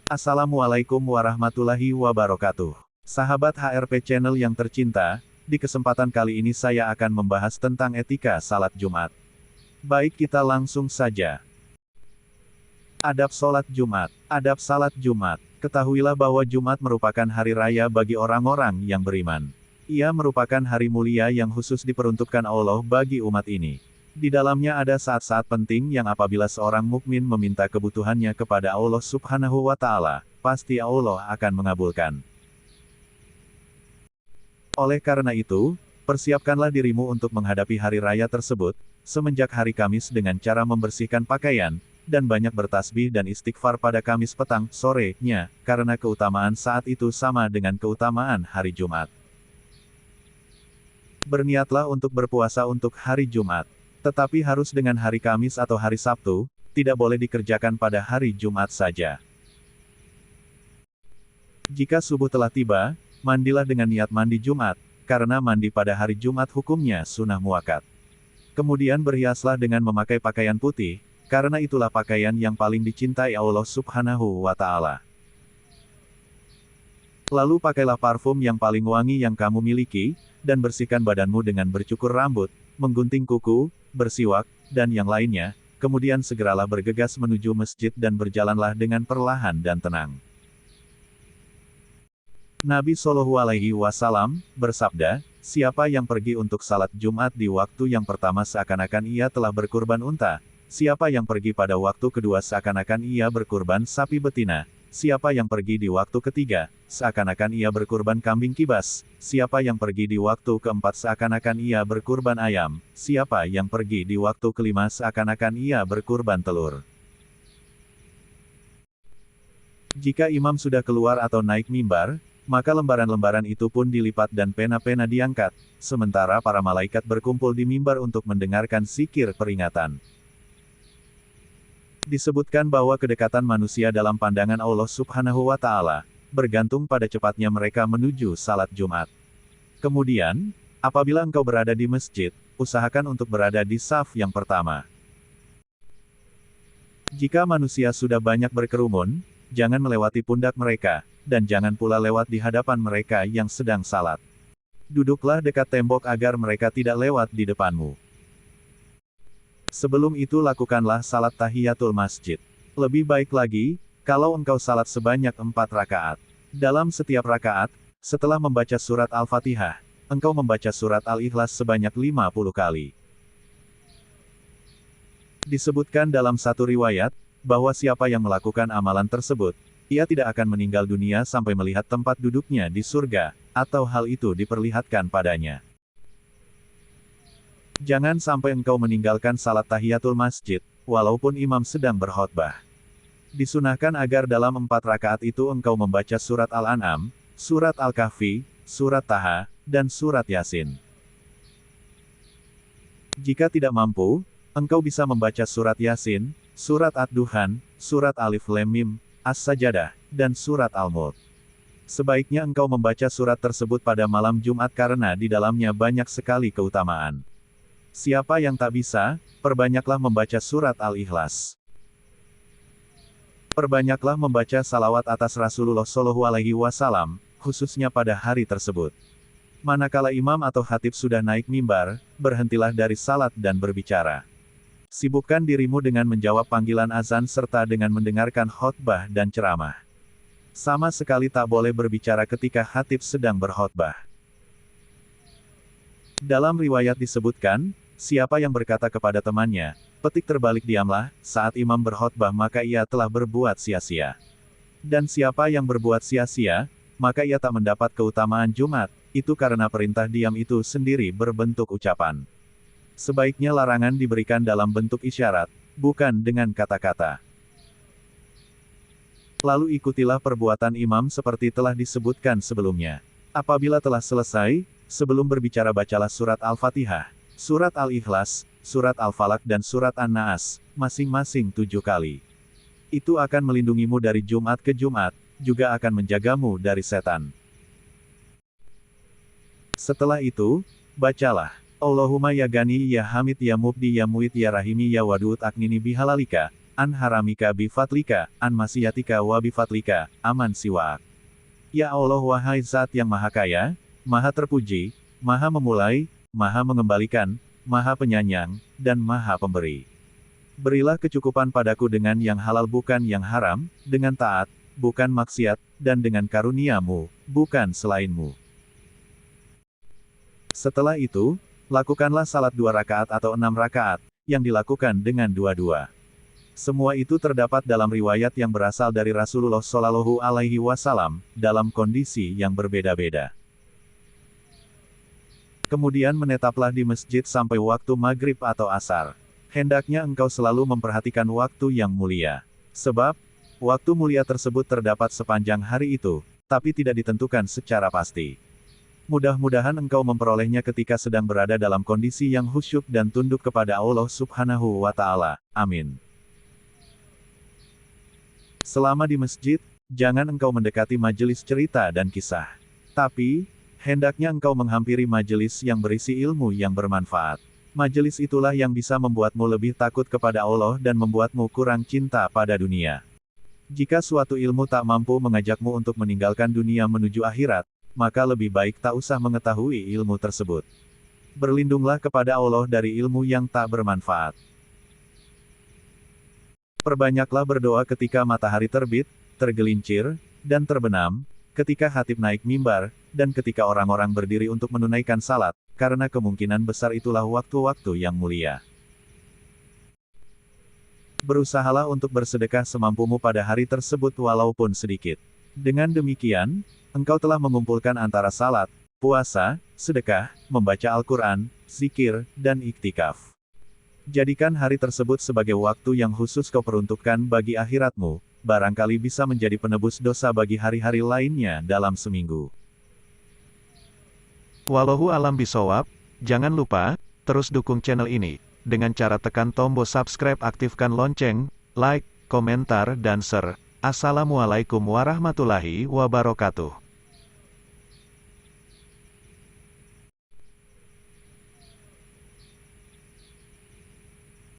Assalamualaikum warahmatullahi wabarakatuh. Sahabat HRP Channel yang tercinta, di kesempatan kali ini saya akan membahas tentang etika salat Jumat. Baik, kita langsung saja. Adab salat Jumat. Adab salat Jumat. Ketahuilah bahwa Jumat merupakan hari raya bagi orang-orang yang beriman. Ia merupakan hari mulia yang khusus diperuntukkan Allah bagi umat ini. Di dalamnya ada saat-saat penting yang apabila seorang mukmin meminta kebutuhannya kepada Allah Subhanahu wa Ta'ala, pasti Allah akan mengabulkan. Oleh karena itu, persiapkanlah dirimu untuk menghadapi hari raya tersebut, semenjak hari Kamis dengan cara membersihkan pakaian, dan banyak bertasbih dan istighfar pada Kamis petang, sorenya, karena keutamaan saat itu sama dengan keutamaan hari Jumat. Berniatlah untuk berpuasa untuk hari Jumat. Tetapi harus dengan hari Kamis atau hari Sabtu, tidak boleh dikerjakan pada hari Jumat saja. Jika subuh telah tiba, mandilah dengan niat mandi Jumat, karena mandi pada hari Jumat hukumnya sunnah muakkad. Kemudian berhiaslah dengan memakai pakaian putih, karena itulah pakaian yang paling dicintai Allah Subhanahu wa Ta'ala. Lalu pakailah parfum yang paling wangi yang kamu miliki, dan bersihkan badanmu dengan bercukur rambut, menggunting kuku, bersiwak, dan yang lainnya, kemudian segeralah bergegas menuju masjid dan berjalanlah dengan perlahan dan tenang. Nabi Shallallahu Alaihi Wasallam bersabda, siapa yang pergi untuk salat Jumat di waktu yang pertama seakan-akan ia telah berkurban unta, siapa yang pergi pada waktu kedua seakan-akan ia berkurban sapi betina, siapa yang pergi di waktu ketiga, seakan-akan ia berkurban kambing kibas, siapa yang pergi di waktu keempat seakan-akan ia berkurban ayam, siapa yang pergi di waktu kelima seakan-akan ia berkurban telur. Jika imam sudah keluar atau naik mimbar, maka lembaran-lembaran itu pun dilipat dan pena-pena diangkat, sementara para malaikat berkumpul di mimbar untuk mendengarkan zikir peringatan. Disebutkan bahwa kedekatan manusia dalam pandangan Allah Subhanahu wa Ta'ala bergantung pada cepatnya mereka menuju salat Jumat. Kemudian, apabila engkau berada di masjid, usahakan untuk berada di saf yang pertama. Jika manusia sudah banyak berkerumun, jangan melewati pundak mereka, dan jangan pula lewat di hadapan mereka yang sedang salat. Duduklah dekat tembok agar mereka tidak lewat di depanmu. Sebelum itu lakukanlah salat tahiyatul masjid. Lebih baik lagi, kalau engkau salat sebanyak 4 rakaat. Dalam setiap rakaat, setelah membaca surat Al-Fatihah, engkau membaca surat Al-Ikhlas sebanyak 50 kali. Disebutkan dalam satu riwayat, bahwa siapa yang melakukan amalan tersebut, ia tidak akan meninggal dunia sampai melihat tempat duduknya di surga, atau hal itu diperlihatkan padanya. Jangan sampai engkau meninggalkan salat tahiyatul masjid, walaupun imam sedang berkhotbah. Disunahkan agar dalam 4 rakaat itu engkau membaca surat Al-An'am, surat Al-Kahfi, surat Taha, dan surat Yasin. Jika tidak mampu, engkau bisa membaca surat Yasin, surat Ad-Duhan, surat Alif Lam Mim, As-Sajadah, dan surat Al-Mulk. Sebaiknya engkau membaca surat tersebut pada malam Jumat karena di dalamnya banyak sekali keutamaan. Siapa yang tak bisa, perbanyaklah membaca surat Al-Ikhlas. Perbanyaklah membaca salawat atas Rasulullah Shallallahu Alaihi Wasallam, khususnya pada hari tersebut. Manakala imam atau khatib sudah naik mimbar, berhentilah dari salat dan berbicara. Sibukkan dirimu dengan menjawab panggilan azan serta dengan mendengarkan khotbah dan ceramah. Sama sekali tak boleh berbicara ketika khatib sedang berkhotbah. Dalam riwayat disebutkan, siapa yang berkata kepada temannya, petik terbalik diamlah, saat imam berkhotbah maka ia telah berbuat sia-sia. Dan siapa yang berbuat sia-sia, maka ia tak mendapat keutamaan Jumat, itu karena perintah diam itu sendiri berbentuk ucapan. Sebaiknya larangan diberikan dalam bentuk isyarat, bukan dengan kata-kata. Lalu ikutilah perbuatan imam seperti telah disebutkan sebelumnya. Apabila telah selesai, sebelum berbicara bacalah surat Al-Fatihah, surat Al-Ikhlas, surat Al-Falaq dan surat An-Naas, masing-masing 7 kali. Itu akan melindungimu dari Jumat ke Jumat, juga akan menjagamu dari setan. Setelah itu, bacalah, Allahumma ya Gani ya Hamid ya Mubdi ya Muid ya Rahimi ya Wadud aknini bihalalika, an haramika bifadlika, an masyiatika wa bifadlika, aman siwaak. Ya Allah, wahai Zat yang Maha Kaya, Maha Terpuji, Maha Memulai, Maha Mengembalikan, Maha Penyayang, dan Maha Pemberi. Berilah kecukupan padaku dengan yang halal bukan yang haram, dengan taat, bukan maksiat, dan dengan karunia-Mu, bukan selain-Mu. Setelah itu, lakukanlah salat 2 rakaat atau 6 rakaat, yang dilakukan dengan dua-dua. Semua itu terdapat dalam riwayat yang berasal dari Rasulullah Shallallahu Alaihi Wasallam, dalam kondisi yang berbeda-beda. Kemudian menetaplah di masjid sampai waktu maghrib atau asar. Hendaknya engkau selalu memperhatikan waktu yang mulia. Sebab, waktu mulia tersebut terdapat sepanjang hari itu, tapi tidak ditentukan secara pasti. Mudah-mudahan engkau memperolehnya ketika sedang berada dalam kondisi yang khusyuk dan tunduk kepada Allah Subhanahu wa Ta'ala. Amin. Selama di masjid, jangan engkau mendekati majelis cerita dan kisah. Tapi, hendaknya engkau menghampiri majelis yang berisi ilmu yang bermanfaat. Majelis itulah yang bisa membuatmu lebih takut kepada Allah dan membuatmu kurang cinta pada dunia. Jika suatu ilmu tak mampu mengajakmu untuk meninggalkan dunia menuju akhirat, maka lebih baik tak usah mengetahui ilmu tersebut. Berlindunglah kepada Allah dari ilmu yang tak bermanfaat. Perbanyaklah berdoa ketika matahari terbit, tergelincir, dan terbenam, ketika khatib naik mimbar, dan ketika orang-orang berdiri untuk menunaikan salat, karena kemungkinan besar itulah waktu-waktu yang mulia. Berusahalah untuk bersedekah semampumu pada hari tersebut walaupun sedikit. Dengan demikian, engkau telah mengumpulkan antara salat, puasa, sedekah, membaca Al-Quran, zikir, dan iktikaf. Jadikan hari tersebut sebagai waktu yang khusus kau peruntukkan bagi akhiratmu, barangkali bisa menjadi penebus dosa bagi hari-hari lainnya dalam seminggu. Wallahu alam bisawab, jangan lupa, terus dukung channel ini, dengan cara tekan tombol subscribe, aktifkan lonceng, like, komentar dan share. Assalamualaikum warahmatullahi wabarakatuh.